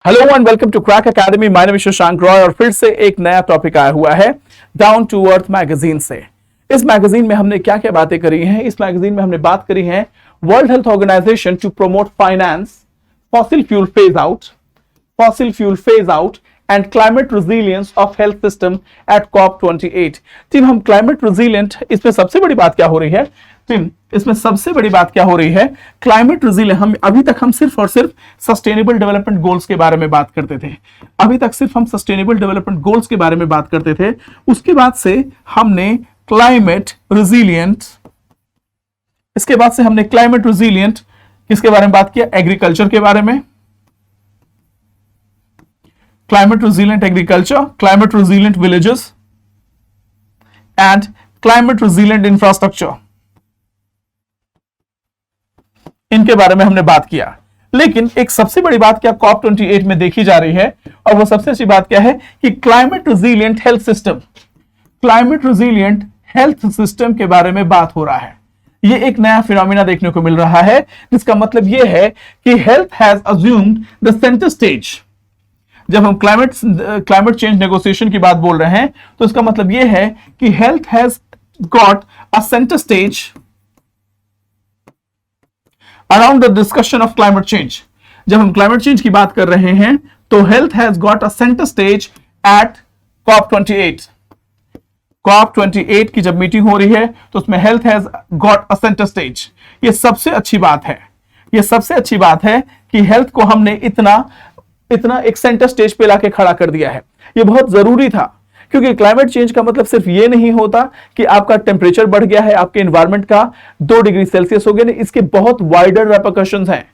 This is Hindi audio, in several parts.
Hello and welcome to crack academy. My name is Shashank Roy और फिर से एक नया टॉपिक आया हुआ है डाउन टू अर्थ मैगजीन से। इस मैगजीन में हमने क्या क्या बातें करी हैं? इस मैगजीन में हमने बात करी है World health Organization to promote finance fossil fuel phase out and climate resilience of health system at COP28। तीन हम क्लाइमेट रेजिलियंट, इसमें सबसे बड़ी बात क्या हो रही है? इसमें सबसे बड़ी बात क्या हो रही है? Climate resilience. अभी तक हम सिर्फ और सिर्फ सस्टेनेबल डेवलपमेंट गोल्स के बारे में बात करते थे। अभी तक सिर्फ हम सस्टेनेबल डेवलपमेंट गोल्स के बारे में बात करते थे। उसके बाद से हमने क्लाइमेट रेजिलियंट, इसके बाद से हमने क्लाइमेट रेजिलियंट किसके बारे में बात किया? एग्रीकल्चर के बारे में। Climate resilient agriculture, climate resilient villages and climate resilient infrastructure, इनके बारे में हमने बात किया। लेकिन एक सबसे बड़ी बात क्या COP28 में देखी जा रही है, और वो सबसे अच्छी बात क्या है कि climate resilient health system, climate resilient health system के बारे में बात हो रहा है। ये एक नया फिनोमिना देखने को मिल रहा है, जिसका मतलब ये है कि health has assumed the centre stage. जब हम क्लाइमेट चेंज नेगोशिएशन की बात बोल रहे हैं तो इसका मतलब यह है कि health has got a centre stage around the discussion of climate change. जब हम क्लाइमेट चेंज की बात कर रहे हैं तो health has got a centre stage at COP28। COP28 की जब मीटिंग हो रही है तो उसमें health has got a centre stage. ये सबसे अच्छी बात है, ये सबसे अच्छी बात है कि हेल्थ को हमने इतना एक सेंटर स्टेज पे लाके खड़ा कर दिया है। ये बहुत जरूरी था, क्योंकि क्लाइमेट चेंज का मतलब सिर्फ ये नहीं होता कि आपका टेम्परेचर बढ़ गया है, आपके एनवायरनमेंट का 2 डिग्री सेल्सियस हो गया। नहीं, इसके बहुत वाइडर रेपरकशंस हैं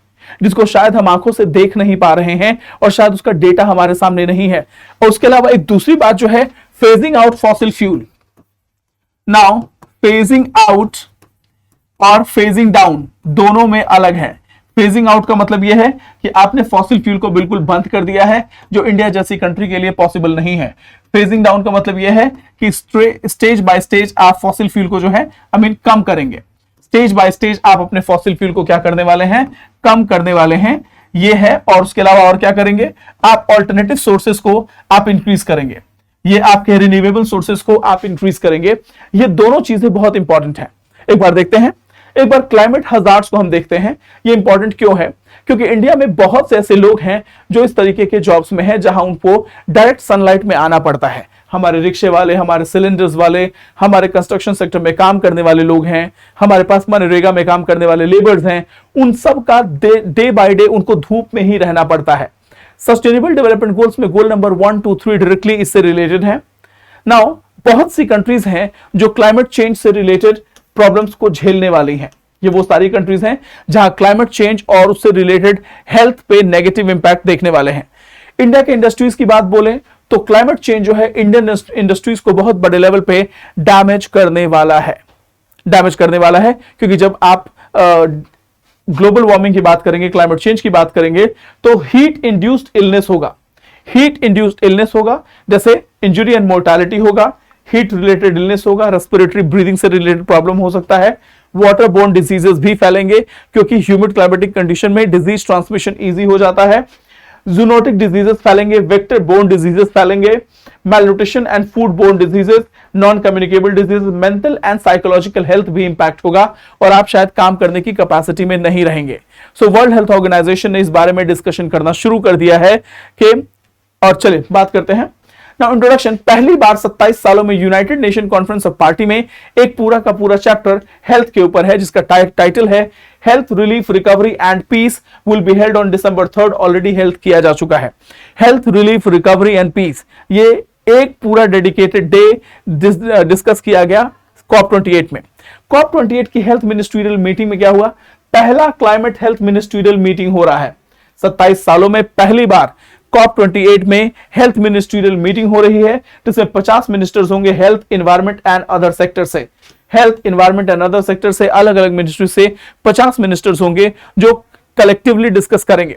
जिसको शायद हम आंखों से देख नहीं पा रहे हैं और शायद उसका डेटा हमारे सामने नहीं है। और उसके अलावा एक दूसरी बात जो है phasing out fossil fuel. Now phasing out और फेजिंग डाउन दोनों में अलग है। फेजिंग आउट का मतलब यह है कि आपने फॉसिल फ्यूल को बिल्कुल बंद कर दिया है, जो इंडिया जैसी कंट्री के लिए पॉसिबल नहीं है। फेजिंग डाउन का मतलब यह है कि स्टेज बाय स्टेज आप फॉसिल फ्यूल को जो है कम करेंगे। स्टेज बाय स्टेज आप अपने फॉसिल फ्यूल को क्या करने वाले हैं? कम करने वाले हैं। ये है। और उसके अलावा और क्या करेंगे? आप ऑल्टरनेटिव सोर्सेस को आप इंक्रीज करेंगे। ये आपके रिन्यूएबल सोर्सेस को आप इंक्रीज करेंगे। ये दोनों चीजें बहुत इंपॉर्टेंट है। एक बार देखते हैं, एक बार क्लाइमेट हजार्ड्स को हम देखते हैं। ये इंपॉर्टेंट क्यों है? क्योंकि इंडिया में बहुत से ऐसे लोग हैं जो इस तरीके के जॉब्स में हैं जहां उनको डायरेक्ट सनलाइट में आना पड़ता है। हमारे रिक्शे वाले, हमारे सिलेंडर्स वाले, हमारे कंस्ट्रक्शन सेक्टर में काम करने वाले लोग हैं, हमारे पास मनरेगा में काम करने वाले लेबर्स हैं। उन सब का डे बाय डे उनको धूप में ही रहना पड़ता है। सस्टेनेबल डेवलपमेंट गोल्स में गोल नंबर 1, 2, 3 डायरेक्टली इससे रिलेटेड है। नाउ बहुत सी कंट्रीज हैं जो क्लाइमेट चेंज से रिलेटेड प्रॉब्लम्स को झेलने वाली हैं। ये वो सारी कंट्रीज हैं जहां क्लाइमेट चेंज और उससे रिलेटेड हेल्थ पे नेगेटिव इंपैक्ट देखने वाले हैं। इंडिया के इंडस्ट्रीज की बात बोलें तो क्लाइमेट चेंज जो है इंडियन इंडस्ट्रीज को बहुत बड़े लेवल पे डैमेज करने वाला है, क्योंकि जब आप ग्लोबल वार्मिंग की बात करेंगे, क्लाइमेट चेंज की बात करेंगे तो हीट इंड्यूस्ड इलनेस होगा, जैसे इंजरी एंड मोर्टालिटी होगा, हीट रिलेटेड इलनेस होगा, रेस्पिरेटरी ब्रीदिंग से रिलेटेड प्रॉब्लम हो सकता है, वाटर बोर्न डिजीजेस भी फैलेंगे क्योंकि ह्यूमिड क्लाइमेटिक कंडीशन में डिजीज ट्रांसमिशन इजी हो जाता है, जूनोटिक डिजीजेस फैलेंगे, वेक्टर बोर्न डिजीजेस फैलेंगे, malnutrition and food borne diseases, non communicable disease, mental and psychological health भी इंपैक्ट होगा और आप शायद काम करने की कैपेसिटी में नहीं रहेंगे। सो वर्ल्ड हेल्थ ऑर्गेनाइजेशन ने इस बारे में डिस्कशन करना शुरू कर दिया है कि, और चलिए बात करते हैं। Now introduction. पहली बार 27 सालों में United nation conference of party में एक पूरा का पूरा चैप्टर हेल्थ के ऊपर है, जिसका टाइटल है health relief recovery and peace will be held on December 3rd। Already health किया जा चुका है। Health relief recovery and peace, ये एक पूरा डेडिकेटेड डे डिस्कस किया गया COP28 में। COP28 की हेल्थ मिनिस्ट्रियल मीटिंग में क्या हुआ? पहला क्लाइमेट हेल्थ मिनिस्ट्रियल मीटिंग हो रहा है। 27 सालों में पहली बार COP28 में हेल्थ मिनिस्ट्रियल मीटिंग हो रही है, जिसमें 50 मिनिस्टर्स होंगे health, environment and other sector से। Health, environment and other sector से अलग अलग मिनिस्ट्री से 50 मिनिस्टर्स होंगे जो कलेक्टिवली डिस्कस करेंगे।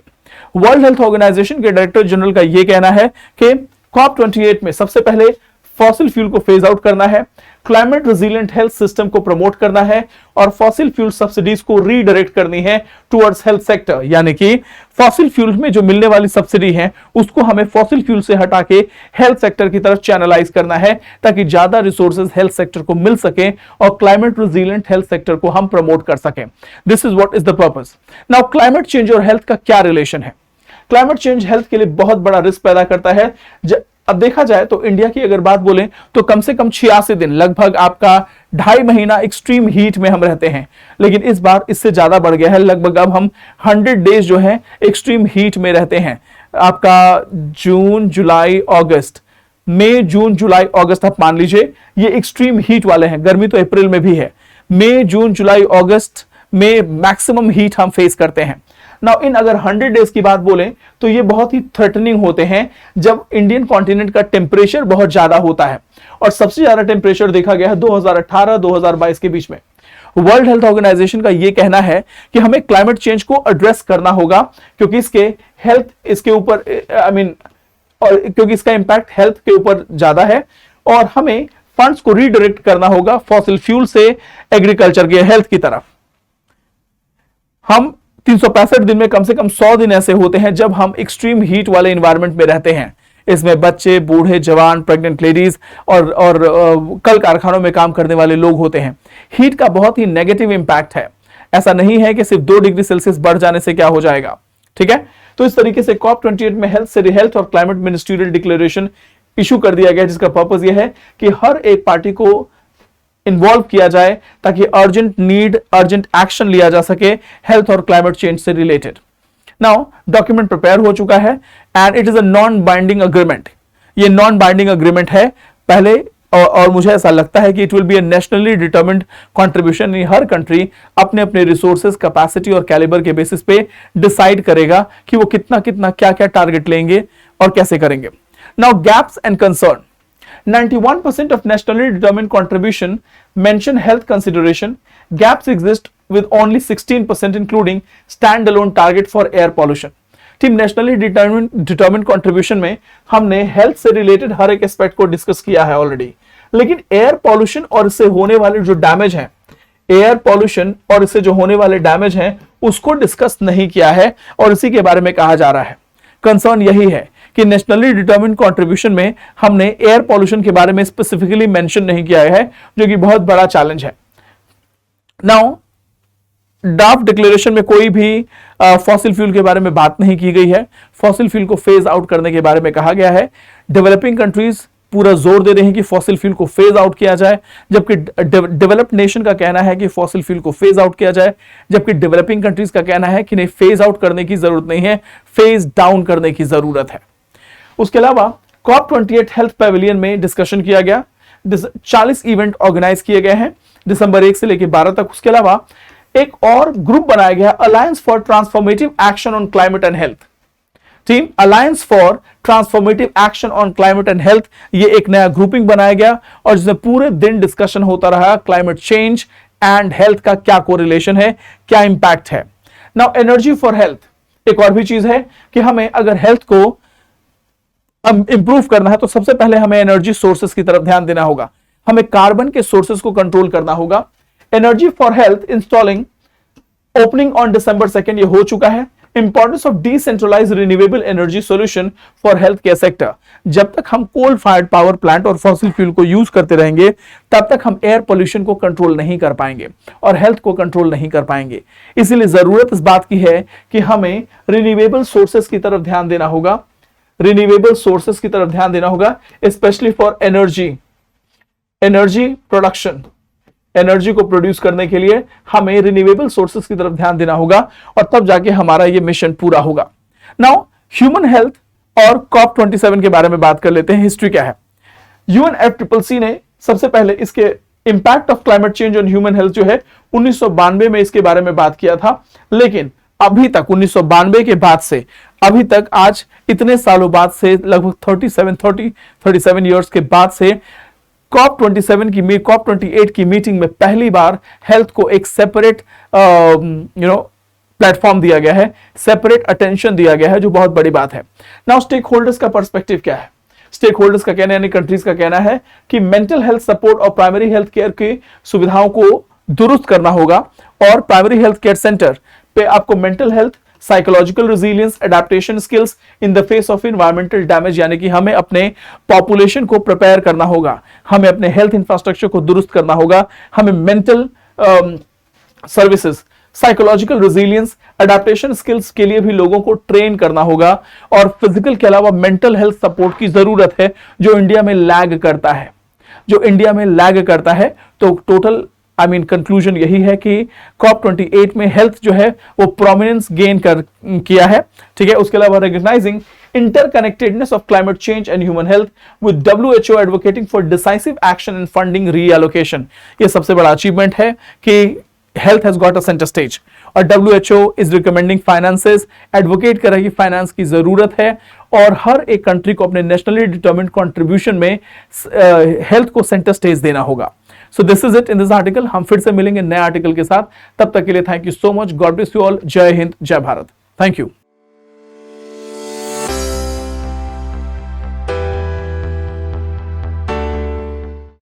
वर्ल्ड हेल्थ ऑर्गेनाइजेशन के डायरेक्टर जनरल का यह कहना है कि COP28 में सबसे पहले फॉसिल फ्यूल को फेज आउट करना है, क्लाइमेट रेजिलिएंट हेल्थ सिस्टम को प्रमोट करना है और फॉसिल फ्यूल सब्सिडीज को रीडायरेक्ट करनी है टुवर्ड्स हेल्थ सेक्टर। यानी कि फॉसिल फ्यूल में जो मिलने वाली सब्सिडी है उसको हमें फॉसिल फ्यूल से हटा के हेल्थ सेक्टर की तरफ चैनलाइज करना है ताकि ज्यादा रिसोर्सेज हेल्थ सेक्टर को मिल सके और क्लाइमेट रेजिलिएंट हेल्थ सेक्टर को हम प्रमोट कर सकें। This is what is the purpose. Now climate change और हेल्थ का क्या रिलेशन है? क्लाइमेट चेंज हेल्थ के लिए बहुत बड़ा रिस्क पैदा करता है। अब देखा जाए तो इंडिया की अगर बात बोलें तो कम से कम 86 दिन, लगभग आपका 2.5 महीना एक्सट्रीम हीट में हम रहते हैं, लेकिन इस बार इससे ज्यादा बढ़ गया है। लगभग अब हम 100 डेज जो है एक्सट्रीम हीट में रहते हैं। आपका जून जुलाई अगस्त, मई जून जुलाई अगस्त आप मान लीजिए ये एक्सट्रीम हीट वाले हैं। गर्मी तो अप्रैल में भी है, मई जून जुलाई अगस्त में मैक्सिमम हीट हम फेस करते हैं। नाउ इन अगर 100 डेज की बात बोलें तो ये बहुत ही थ्रेटनिंग होते हैं जब इंडियन कॉन्टिनेंट का टेम्परेचर बहुत ज्यादा होता है और सबसे ज्यादा टेम्परेचर देखा गया है 2018-2022 के बीच में। वर्ल्ड हेल्थ ऑर्गेनाइजेशन का यह कहना है कि हमें क्लाइमेट चेंज को एड्रेस करना होगा क्योंकि इसके ऊपर क्योंकि इसका इंपैक्ट हेल्थ के ऊपर ज्यादा है और हमें फंड्स को रीडायरेक्ट करना होगा फॉसिल फ्यूल से एग्रीकल्चर के हेल्थ की तरफ। हम 365 दिन में कम से कम 100 दिन ऐसे होते हैं जब हम एक्सट्रीम हीट वाले एनवायरनमेंट में रहते हैं। इसमें बच्चे, बूढ़े, जवान, प्रेग्नेंट लेडीज और कल कारखानों में काम करने वाले लोग होते हैं। हीट का बहुत ही नेगेटिव इंपैक्ट है। ऐसा नहीं है कि सिर्फ 2 डिग्री सेल्सियस बढ़ जाने से क्या हो जाएगा, ठीक है। तो इस तरीके से COP28 में हेल्थ और क्लाइमेट मिनिस्ट्रियल डिक्लेरेशन इशू कर दिया गया, जिसका पर्पस यह है कि हर एक पार्टी को इन्वॉल्व किया जाए ताकि अर्जेंट एक्शन लिया जा सके हेल्थ और क्लाइमेट चेंज से रिलेटेड। नाउ डॉक्यूमेंट प्रिपेयर हो चुका है and it is a non binding agreement. ये नॉन बाइंडिंग अग्रीमेंट है पहले और मुझे ऐसा लगता है कि it will be A nationally determined contribution. Her country अपने अपने रिसोर्सेज, कैपेसिटी और कैलिबर के बेसिस पे डिसाइड करेगा कि वो कितना क्या टारगेट लेंगे और कैसे करेंगे। Now gaps and concern. 91% of nationally determined contribution mention health consideration. Gaps exist with only 16% including standalone target for air pollution. Team nationally determined contribution में हमने हेल्थ से रिलेटेड हर एक एस्पेक्ट को डिस्कस किया है ऑलरेडी, लेकिन एयर पॉल्यूशन और इससे होने वाले जो डैमेज है, एयर पॉल्यूशन और इससे जो होने वाले डैमेज हैं उसको डिस्कस नहीं किया है और इसी के बारे में कहा जा रहा है। कंसर्न यही है कि नेशनली डिटर्मिन्ड कंट्रीब्यूशन में हमने एयर पॉल्यूशन के बारे में स्पेसिफिकली मेंशन नहीं किया है, जो कि बहुत बड़ा चैलेंज है। नाउ ड्राफ्ट डिक्लेरेशन में कोई भी फॉसिल फ्यूल के बारे में बात नहीं की गई है। फॉसिल फ्यूल को फेज आउट करने के बारे में कहा गया है। डेवलपिंग कंट्रीज पूरा जोर दे रहे हैं कि फॉसिल फ्यूल को फेज आउट किया जाए, जबकि डेवलप्ड नेशन का कहना है कि फॉसिल फ्यूल को फेज आउट किया जाए, जबकि डेवलपिंग कंट्रीज का कहना है कि नहीं, फेज आउट करने की जरूरत नहीं है, फेज डाउन करने की जरूरत है। उसके अलावा COP28 हेल्थ पैविलियन में डिस्कशन किया गया। 40 इवेंट ऑर्गेनाइज किए गए हैं दिसंबर 1 से लेकर 12 तक। उसके अलावा एक और ग्रुप बनाया गया, alliance for transformative action on climate and health. Team alliance for transformative action on climate and health, ये एक नया ग्रुपिंग बनाया गया और जिसमें पूरे दिन डिस्कशन होता रहा क्लाइमेट चेंज एंड हेल्थ का क्या कोरिलेशन है, क्या इंपैक्ट है। नाउ एनर्जी फॉर हेल्थ, एक और भी चीज है कि हमें अगर हेल्थ को इंप्रूव करना है तो सबसे पहले हमें एनर्जी सोर्सेस की तरफ ध्यान देना होगा। हमें कार्बन के सोर्सेस को कंट्रोल करना होगा। Energy for health installing opening on December 2 ये हो चुका है। Importance of decentralised renewable energy solution for health care sector. जब तक हम कोल फायर्ड पावर प्लांट और फॉसिल फ्यूल को यूज करते रहेंगे तब तक हम एयर पोल्यूशन को कंट्रोल नहीं कर पाएंगे और हेल्थ को कंट्रोल नहीं कर पाएंगे। इसीलिए जरूरत इस बात की है कि हमें रिन्यूएबल सोर्सेस की तरफ ध्यान देना होगा, रिन्यूएबल सोर्सेस की तरफ ध्यान देना होगा, specially for energy production. Energy को प्रोड्यूस करने के लिए हमें रिन्यूएबल सोर्सेस की तरफ ध्यान देना होगा और तब जाके हमारा ये मिशन पूरा होगा। नाउ ह्यूमन हेल्थ और COP27 के बारे में बात कर लेते हैं। हिस्ट्री क्या है? UNFCCC ने सबसे पहले इसके impact of climate change on human health जो है 1992 में इसके बारे में बात किया था, लेकिन अभी तक 1992 के बाद से अभी तक आज इतने सालों बाद से लगभग 37 इयर्स के बाद से COP28 की मीटिंग में पहली बार हेल्थ को एक सेपरेट प्लेटफॉर्म दिया गया है, सेपरेट अटेंशन दिया गया है, जो बहुत बड़ी बात है। नाउ स्टेक होल्डर्स का पर्सपेक्टिव क्या है? स्टेक होल्डर्स का कहना यानी कंट्रीज का कहना है कि मेंटल हेल्थ सपोर्ट और प्राइमरी हेल्थ केयर की सुविधाओं को दुरुस्त करना होगा और प्राइमरी हेल्थ केयर सेंटर पे आपको mental health, psychological resilience, adaptation skills in the face of environmental damage, यानी कि हमें अपने पॉपुलेशन को प्रिपेयर करना होगा, हमें अपने हेल्थ इंफ्रास्ट्रक्चर को दुरुस्त करना होगा, हमें mental services, psychological resilience, adaptation skills के लिए भी लोगों को ट्रेन करना होगा और फिजिकल के अलावा मेंटल हेल्थ सपोर्ट की जरूरत है जो इंडिया में लैग करता है, तो टोटल कंक्लूजन यही है कि COP28 में हेल्थ जो है वो प्रोमिनेंस गेन किया है, ठीक है। उसके अलावा recognising interconnectedness of climate change and human health with WHO advocating for decisive action and funding reallocation, ये सबसे बड़ा अचीवमेंट है कि health has got a center stage और WHO is recommending finances, advocate कर रहा है कि फाइनेंस की जरूरत है और हर एक कंट्री को अपने नेशनली डिटर्मिन्ड कंट्रीब्यूशन में हेल्थ को सेंटर स्टेज देना होगा। So this is it in this article. हम फिर से मिलेंगे नए आर्टिकल के साथ, तब तक के लिए thank you so much. God bless you all. जय हिंद, जय भारत। Thank you.